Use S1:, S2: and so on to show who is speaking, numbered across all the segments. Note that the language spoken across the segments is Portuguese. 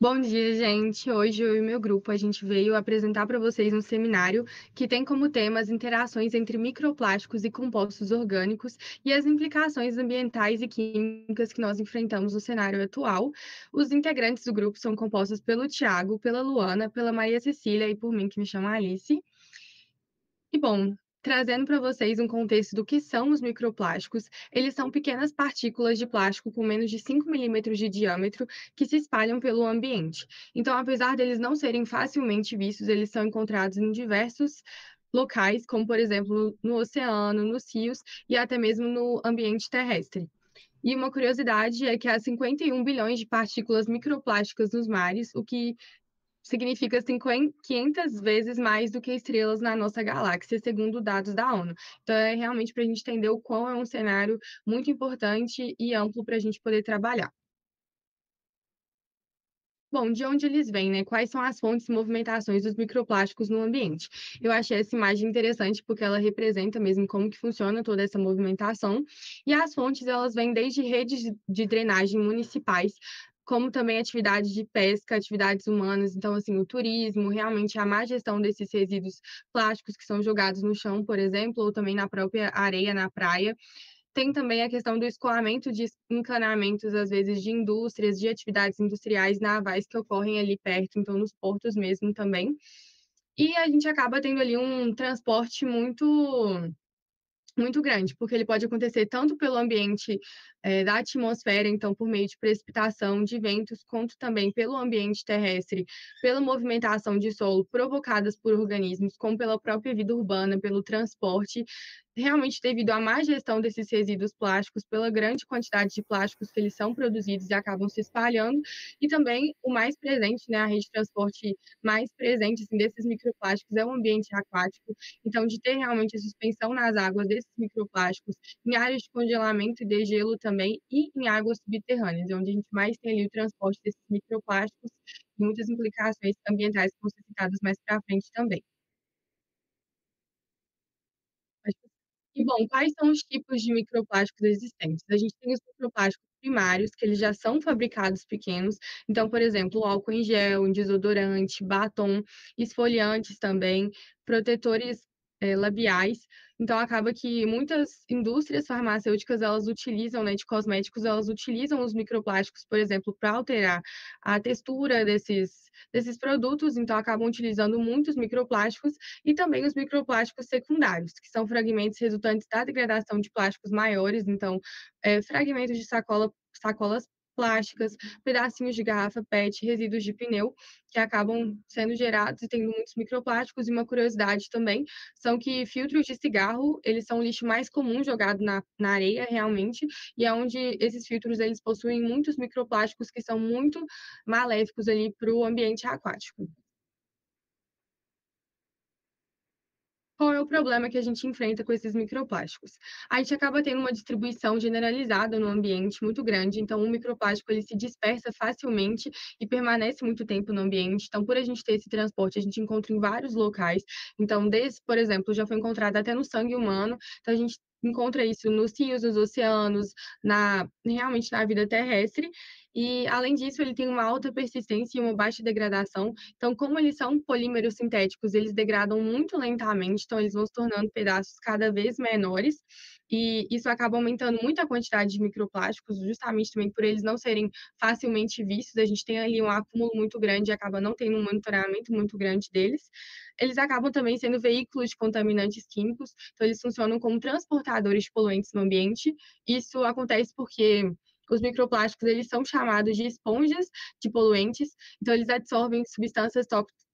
S1: Bom dia, gente. Hoje eu e meu grupo a gente veio apresentar para vocês um seminário que tem como tema as interações entre microplásticos e compostos orgânicos e as implicações ambientais e químicas que nós enfrentamos no cenário atual. Os integrantes do grupo são compostos pelo Tiago, pela Luana, pela Maria Cecília e por mim, que me chamo Alice. E bom, trazendo para vocês um contexto do que são os microplásticos, eles são pequenas partículas de plástico com menos de 5 milímetros de diâmetro que se espalham pelo ambiente. Então, apesar deles não serem facilmente vistos, eles são encontrados em diversos locais, como por exemplo no oceano, nos rios e até mesmo no ambiente terrestre. E uma curiosidade é que há 51 bilhões de partículas microplásticas nos mares, o que significa 500 vezes mais do que estrelas na nossa galáxia, segundo dados da ONU. Então, é realmente para a gente entender o quão é um cenário muito importante e amplo para a gente poder trabalhar. Bom, de onde eles vêm, né? Quais são as fontes e movimentações dos microplásticos no ambiente? Eu achei essa imagem interessante porque ela representa mesmo como que funciona toda essa movimentação. E as fontes, elas vêm desde redes de drenagem municipais, como também atividades de pesca, atividades humanas. Então, assim, o turismo, realmente a má gestão desses resíduos plásticos que são jogados no chão, por exemplo, ou também na própria areia, na praia. Tem também a questão do escoamento de encanamentos, às vezes, de indústrias, de atividades industriais navais que ocorrem ali perto, então nos portos mesmo também. E a gente acaba tendo ali um transporte muito grande, porque ele pode acontecer tanto pelo ambiente, da atmosfera, então por meio de precipitação, de ventos, quanto também pelo ambiente terrestre, pela movimentação de solo provocadas por organismos, como pela própria vida urbana, pelo transporte, realmente devido à má gestão desses resíduos plásticos, pela grande quantidade de plásticos que eles são produzidos e acabam se espalhando, e também o mais presente, né, a rede de transporte mais presente, assim, desses microplásticos é o ambiente aquático, então, de ter realmente a suspensão nas águas desses microplásticos, em áreas de congelamento e degelo também, e em águas subterrâneas, onde a gente mais tem ali o transporte desses microplásticos, e muitas implicações ambientais que vão ser citadas mais para frente também. E bom, quais são os tipos de microplásticos existentes? A gente tem os microplásticos primários, que eles já são fabricados pequenos, então, por exemplo, o álcool em gel, desodorante, batom, esfoliantes também, protetores, labiais. Então acaba que muitas indústrias farmacêuticas, elas utilizam, né, de cosméticos, elas utilizam os microplásticos, por exemplo, para alterar a textura desses produtos, então acabam utilizando muitos microplásticos e também os microplásticos secundários, que são fragmentos resultantes da degradação de plásticos maiores, então, fragmentos de sacolas plásticas, pedacinhos de garrafa PET, resíduos de pneu, que acabam sendo gerados e tendo muitos microplásticos. E uma curiosidade também, são que filtros de cigarro, eles são o lixo mais comum jogado na areia, realmente, e é onde esses filtros, eles possuem muitos microplásticos que são muito maléficos ali para o ambiente aquático. Qual é o problema que a gente enfrenta com esses microplásticos? A gente acaba tendo uma distribuição generalizada no ambiente muito grande, então o microplástico ele se dispersa facilmente e permanece muito tempo no ambiente. Então, por a gente ter esse transporte, a gente encontra em vários locais. Então, desde, por exemplo, já foi encontrado até no sangue humano, então a gente encontra isso nos rios, nos oceanos, realmente na vida terrestre. E, além disso, ele tem uma alta persistência e uma baixa degradação, então, como eles são polímeros sintéticos, eles degradam muito lentamente, então eles vão se tornando pedaços cada vez menores, e isso acaba aumentando muito a quantidade de microplásticos, justamente também por eles não serem facilmente vistos, a gente tem ali um acúmulo muito grande e acaba não tendo um monitoramento muito grande deles. Eles acabam também sendo veículos de contaminantes químicos, então eles funcionam como transportadores de poluentes no ambiente. Isso acontece porque os microplásticos, eles são chamados de esponjas de poluentes, então eles absorvem substâncias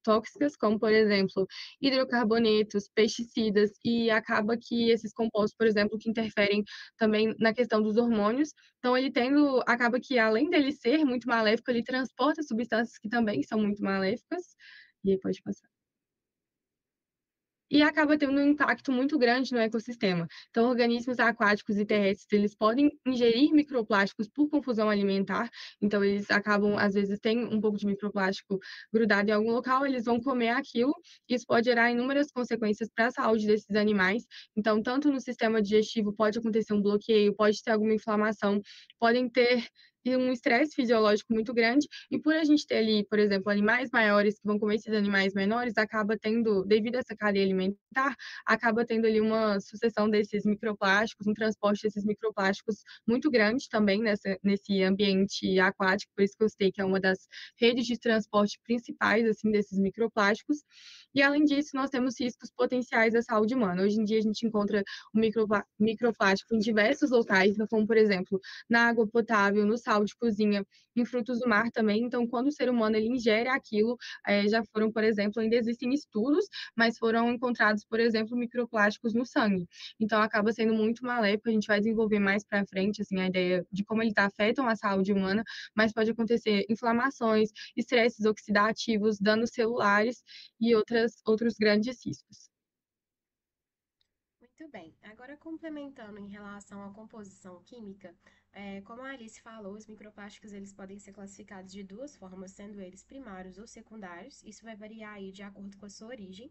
S1: tóxicas, como, por exemplo, hidrocarbonetos, pesticidas, e acaba que esses compostos, por exemplo, que interferem também na questão dos hormônios, então ele tendo acaba que além dele ser muito maléfico, ele transporta substâncias que também são muito maléficas. E aí pode passar. E acaba tendo um impacto muito grande no ecossistema. Então, organismos aquáticos e terrestres, eles podem ingerir microplásticos por confusão alimentar, então eles acabam, às vezes, têm um pouco de microplástico grudado em algum local, eles vão comer aquilo, e isso pode gerar inúmeras consequências para a saúde desses animais. Então, tanto no sistema digestivo pode acontecer um bloqueio, pode ter alguma inflamação, podem ter e um estresse fisiológico muito grande, e por a gente ter ali, por exemplo, animais maiores que vão comer esses animais menores, acaba tendo, devido a essa cadeia alimentar, acaba tendo ali uma sucessão desses microplásticos, um transporte desses microplásticos muito grande também nesse ambiente aquático, por isso que eu citei que é uma das redes de transporte principais, assim, desses microplásticos. E além disso, nós temos riscos potenciais à saúde humana. Hoje em dia a gente encontra o microplástico em diversos locais, como por exemplo, na água potável, no sal de cozinha, em frutos do mar também. Então, quando o ser humano ele ingere aquilo, já foram, por exemplo, ainda existem estudos, mas foram encontrados, por exemplo, microplásticos no sangue. Então, acaba sendo muito maléfico. A gente vai desenvolver mais para frente assim a ideia de como eles afetam a saúde humana, mas pode acontecer inflamações, estresses oxidativos, danos celulares e outros grandes riscos.
S2: Muito bem. Agora, complementando em relação à composição química, como a Alice falou, os microplásticos eles podem ser classificados de duas formas, sendo eles primários ou secundários. Isso vai variar aí de acordo com a sua origem.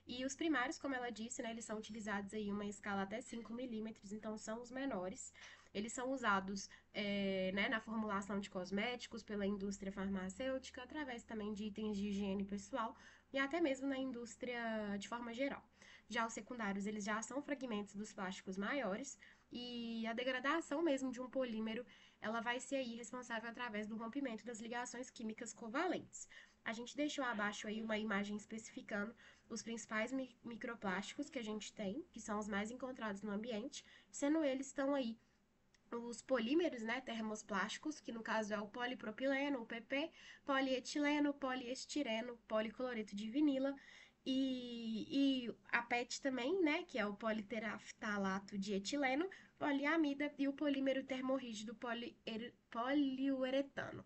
S2: E os primários, como ela disse, né, eles são utilizados aí em uma escala até 5 milímetros, então são os menores. Eles são usados né, na formulação de cosméticos pela indústria farmacêutica, através também de itens de higiene pessoal e até mesmo na indústria de forma geral. Já os secundários, eles já são fragmentos dos plásticos maiores e a degradação mesmo de um polímero, ela vai ser aí responsável através do rompimento das ligações químicas covalentes. A gente deixou abaixo aí uma imagem especificando os principais microplásticos que a gente tem, que são os mais encontrados no ambiente, sendo eles estão aí os polímeros, né, termosplásticos, que no caso é o polipropileno, o PP, polietileno, poliestireno, policloreto de vinila e a PET também, né, que é o politeraftalato de etileno, poliamida e o polímero termorrígido poliuretano.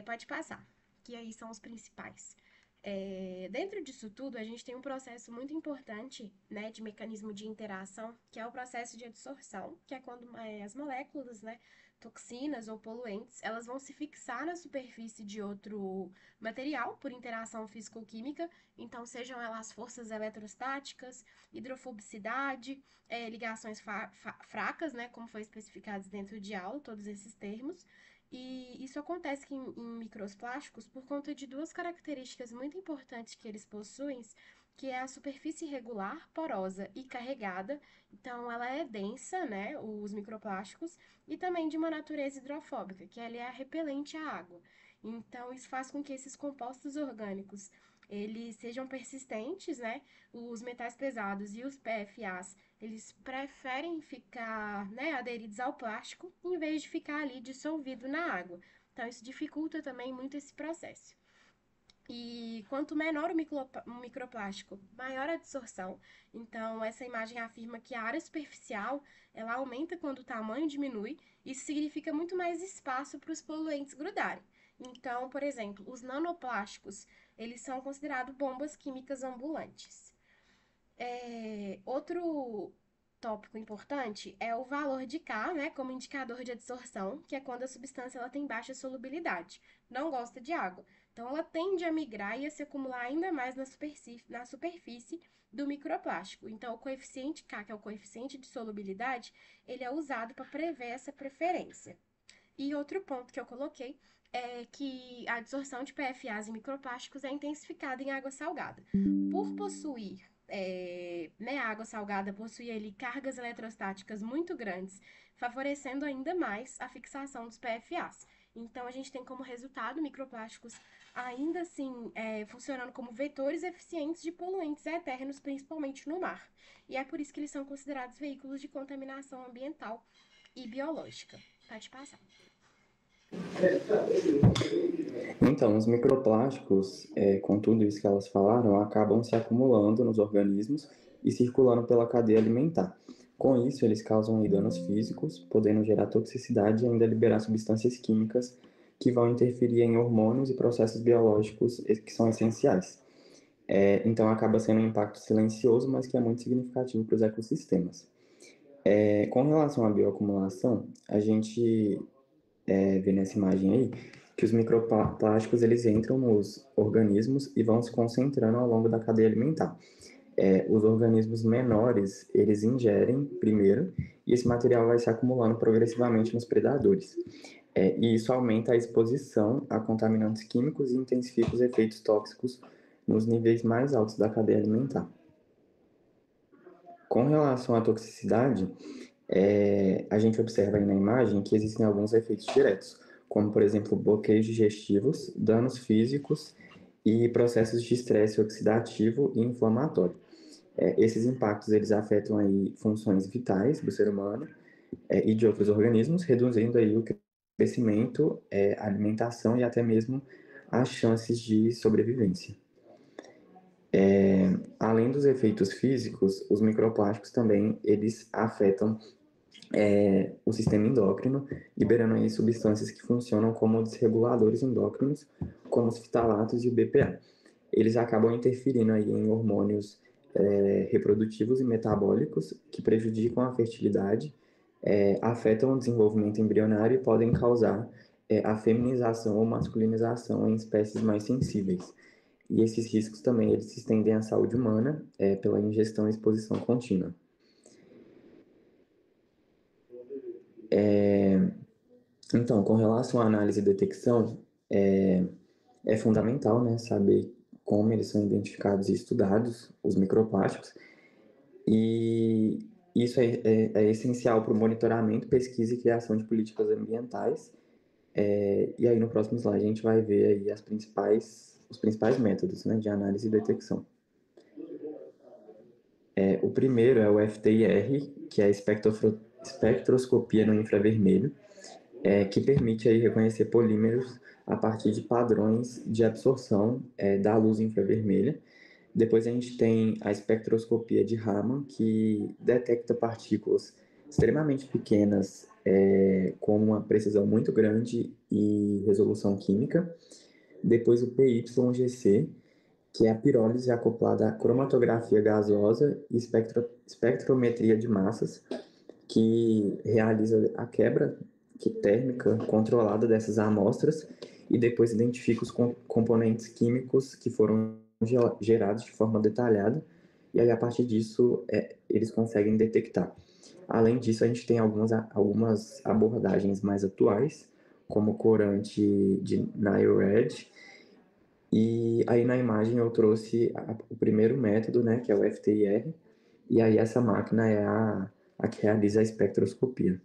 S2: Pode passar, que aí são os principais. Dentro disso tudo, a gente tem um processo muito importante, né, de mecanismo de interação, que é o processo de adsorção, que é quando as moléculas, né, toxinas ou poluentes, elas vão se fixar na superfície de outro material por interação físico-química, então sejam elas forças eletrostáticas, hidrofobicidade, ligações fracas, né, como foi especificados dentro de aula, todos esses termos, e isso acontece em microplásticos por conta de duas características muito importantes que eles possuem, que é a superfície regular, porosa e carregada. Então, ela é densa, né, os microplásticos, e também de uma natureza hidrofóbica, que ela é repelente à água. Então, isso faz com que esses compostos orgânicos eles sejam persistentes, né? Os metais pesados e os PFAs eles preferem ficar, né, aderidos ao plástico em vez de ficar ali dissolvido na água. Então, isso dificulta também muito esse processo. E quanto menor o microplástico, maior a absorção. Então, essa imagem afirma que a área superficial ela aumenta quando o tamanho diminui. Isso significa muito mais espaço para os poluentes grudarem. Então, por exemplo, os nanoplásticos, eles são considerados bombas químicas ambulantes. Outro tópico importante é o valor de K, né, como indicador de adsorção, que é quando a substância ela tem baixa solubilidade, não gosta de água. Então, ela tende a migrar e a se acumular ainda mais na superfície do microplástico. Então, o coeficiente K, que é o coeficiente de solubilidade, ele é usado para prever essa preferência. E outro ponto que eu coloquei é que a absorção de PFAs e microplásticos é intensificada em água salgada. Por possuir, né, a água salgada possui ali cargas eletrostáticas muito grandes, favorecendo ainda mais a fixação dos PFAs. Então, a gente tem como resultado microplásticos ainda assim funcionando como vetores eficientes de poluentes eternos, principalmente no mar. E é por isso que eles são considerados veículos de contaminação ambiental e biológica. Pode passar.
S3: Então, os microplásticos, com tudo isso que elas falaram, acabam se acumulando nos organismos e circulando pela cadeia alimentar. Com isso, eles causam aí danos físicos, podendo gerar toxicidade e ainda liberar substâncias químicas que vão interferir em hormônios e processos biológicos que são essenciais. Então, acaba sendo um impacto silencioso, mas que é muito significativo para os ecossistemas. Com relação à bioacumulação, a gente vê nessa imagem aí que os microplásticos eles entram nos organismos e vão se concentrando ao longo da cadeia alimentar. Os organismos menores eles ingerem primeiro e esse material vai se acumulando progressivamente nos predadores. E isso aumenta a exposição a contaminantes químicos e intensifica os efeitos tóxicos nos níveis mais altos da cadeia alimentar. Com relação à toxicidade, a gente observa aí na imagem que existem alguns efeitos diretos, como, por exemplo, bloqueios digestivos, danos físicos e processos de estresse oxidativo e inflamatório. Esses impactos eles afetam aí funções vitais do ser humano e de outros organismos, reduzindo aí o crescimento, a alimentação e até mesmo as chances de sobrevivência. Além dos efeitos físicos, os microplásticos também eles afetam o sistema endócrino, liberando aí substâncias que funcionam como desreguladores endócrinos, como os fitalatos e o BPA. Eles acabam interferindo aí em hormônios reprodutivos e metabólicos que prejudicam a fertilidade, afetam o desenvolvimento embrionário e podem causar a feminização ou masculinização em espécies mais sensíveis. E esses riscos também eles se estendem à saúde humana pela ingestão e exposição contínua. Então, com relação à análise e detecção, é fundamental, né, saber como eles são identificados e estudados, os microplásticos, e isso é essencial para o monitoramento, pesquisa e criação de políticas ambientais. E aí no próximo slide a gente vai ver aí os principais métodos, né, de análise e detecção. O primeiro é o FTIR, que é a espectroscopia no infravermelho, que permite aí reconhecer polímeros a partir de padrões de absorção da luz infravermelha. Depois a gente tem a espectroscopia de Raman, que detecta partículas extremamente pequenas com uma precisão muito grande e resolução química. Depois o PYGC, que é a pirólise acoplada à cromatografia gasosa e espectrometria de massas, que realiza a quebra térmica controlada dessas amostras e depois identifica os componentes químicos que foram gerados de forma detalhada, e aí a partir disso eles conseguem detectar. Além disso, a gente tem algumas abordagens mais atuais, como o corante de NIRAD, e aí na imagem eu trouxe o primeiro método, né, que é o FTIR, e aí essa máquina é a que realiza a espectroscopia.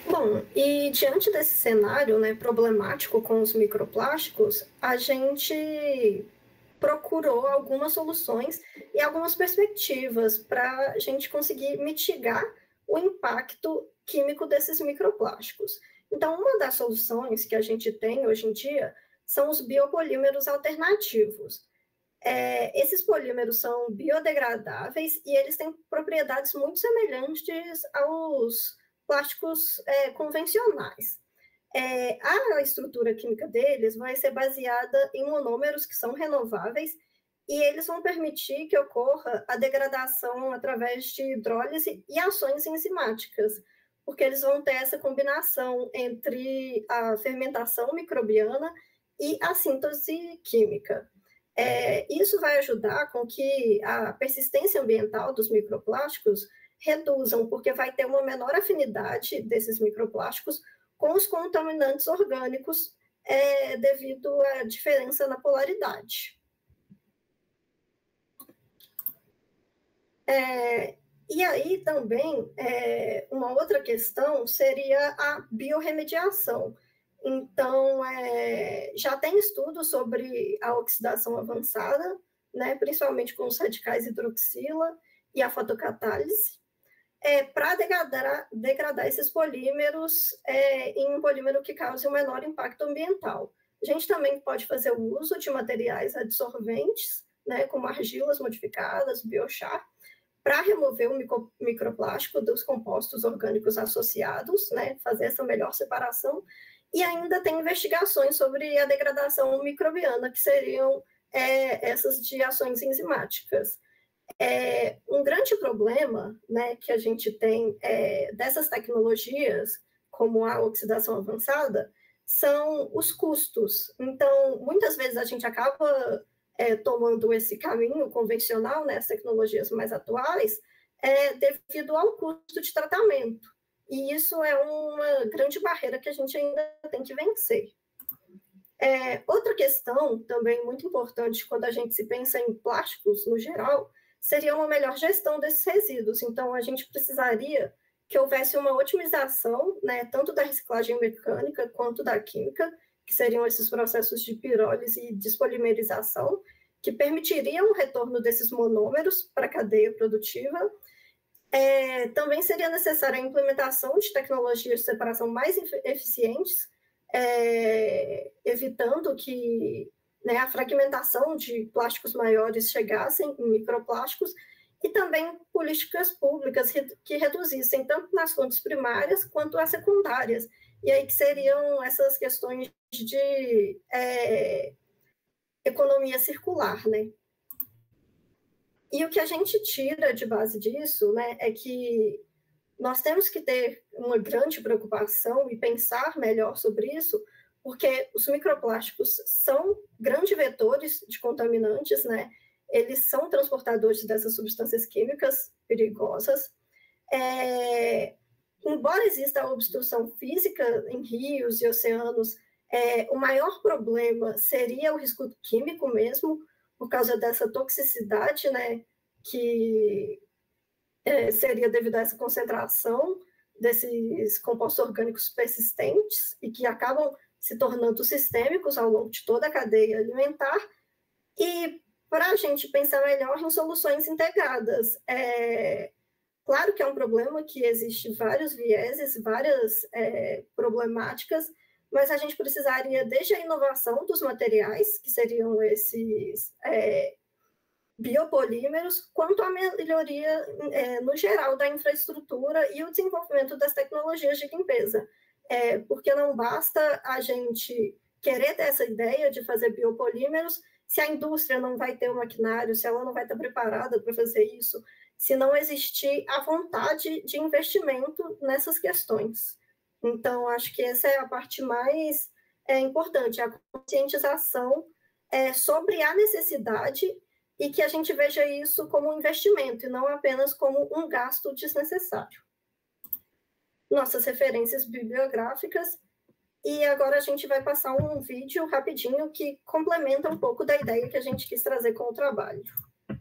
S4: Bom, e diante desse cenário, né, problemático com os microplásticos, a gente procurou algumas soluções e algumas perspectivas para a gente conseguir mitigar o impacto químico desses microplásticos. Então, uma das soluções que a gente tem hoje em dia são os biopolímeros alternativos. Esses polímeros são biodegradáveis e eles têm propriedades muito semelhantes aos plásticos convencionais. A estrutura química deles vai ser baseada em monômeros que são renováveis e eles vão permitir que ocorra a degradação através de hidrólise e ações enzimáticas, porque eles vão ter essa combinação entre a fermentação microbiana e a síntese química. Isso vai ajudar com que a persistência ambiental dos microplásticos reduzam, porque vai ter uma menor afinidade desses microplásticos com os contaminantes orgânicos devido à diferença na polaridade. E aí também, uma outra questão seria a biorremediação. Então, já tem estudos sobre a oxidação avançada, né, principalmente com os radicais hidroxila e a fotocatálise, para degradar esses polímeros em um polímero que cause um menor impacto ambiental. A gente também pode fazer o uso de materiais adsorventes, né, como argilas modificadas, biochar, para remover o microplástico dos compostos orgânicos associados, né, fazer essa melhor separação. E ainda tem investigações sobre a degradação microbiana, que seriam essas de ações enzimáticas. Um grande problema, né, que a gente tem dessas tecnologias, como a oxidação avançada, são os custos. Então, muitas vezes a gente acaba tomando esse caminho convencional, né, as tecnologias mais atuais, devido ao custo de tratamento. E isso é uma grande barreira que a gente ainda tem que vencer. Outra questão também muito importante quando a gente se pensa em plásticos no geral, seria uma melhor gestão desses resíduos. Então, a gente precisaria que houvesse uma otimização, né, tanto da reciclagem mecânica quanto da química, que seriam esses processos de pirólise e despolimerização, que permitiriam o retorno desses monômeros para a cadeia produtiva. Também seria necessária a implementação de tecnologias de separação mais eficientes, evitando que, né, a fragmentação de plásticos maiores chegassem em microplásticos, e também políticas públicas que reduzissem tanto nas fontes primárias quanto as secundárias. E aí que seriam essas questões de economia circular, né? E o que a gente tira de base disso, né, é que nós temos que ter uma grande preocupação e pensar melhor sobre isso, porque os microplásticos são grandes vetores de contaminantes, né? Eles são transportadores dessas substâncias químicas perigosas. Embora exista a obstrução física em rios e oceanos, o maior problema seria o risco químico mesmo, por causa dessa toxicidade, né, que seria devido a essa concentração desses compostos orgânicos persistentes e que acabam se tornando sistêmicos ao longo de toda a cadeia alimentar. E para a gente pensar melhor em soluções integradas, claro que é um problema que existe vários vieses, várias problemáticas, mas a gente precisaria desde a inovação dos materiais, que seriam esses biopolímeros, quanto a melhoria no geral da infraestrutura e o desenvolvimento das tecnologias de limpeza. Porque não basta a gente querer ter essa ideia de fazer biopolímeros se a indústria não vai ter o maquinário, se ela não vai estar preparada para fazer isso, se não existir a vontade de investimento nessas questões. Então, acho que essa é a parte mais importante, a conscientização sobre a necessidade e que a gente veja isso como um investimento e não apenas como um gasto desnecessário. Nossas referências bibliográficas, e agora a gente vai passar um vídeo rapidinho que complementa um pouco da ideia que a gente quis trazer com o trabalho.
S2: A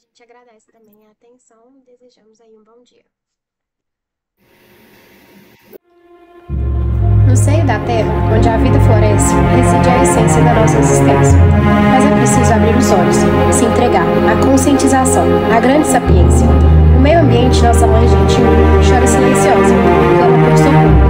S2: gente agradece também a atenção e desejamos aí um bom dia.
S5: No seio da Terra, onde a vida floresce, reside a essência da nossa existência. Mas é preciso abrir os olhos, se entregar à conscientização, à grande sapiência. O meio ambiente, nossa mãe gentil, chora silenciosa, clama por socorro.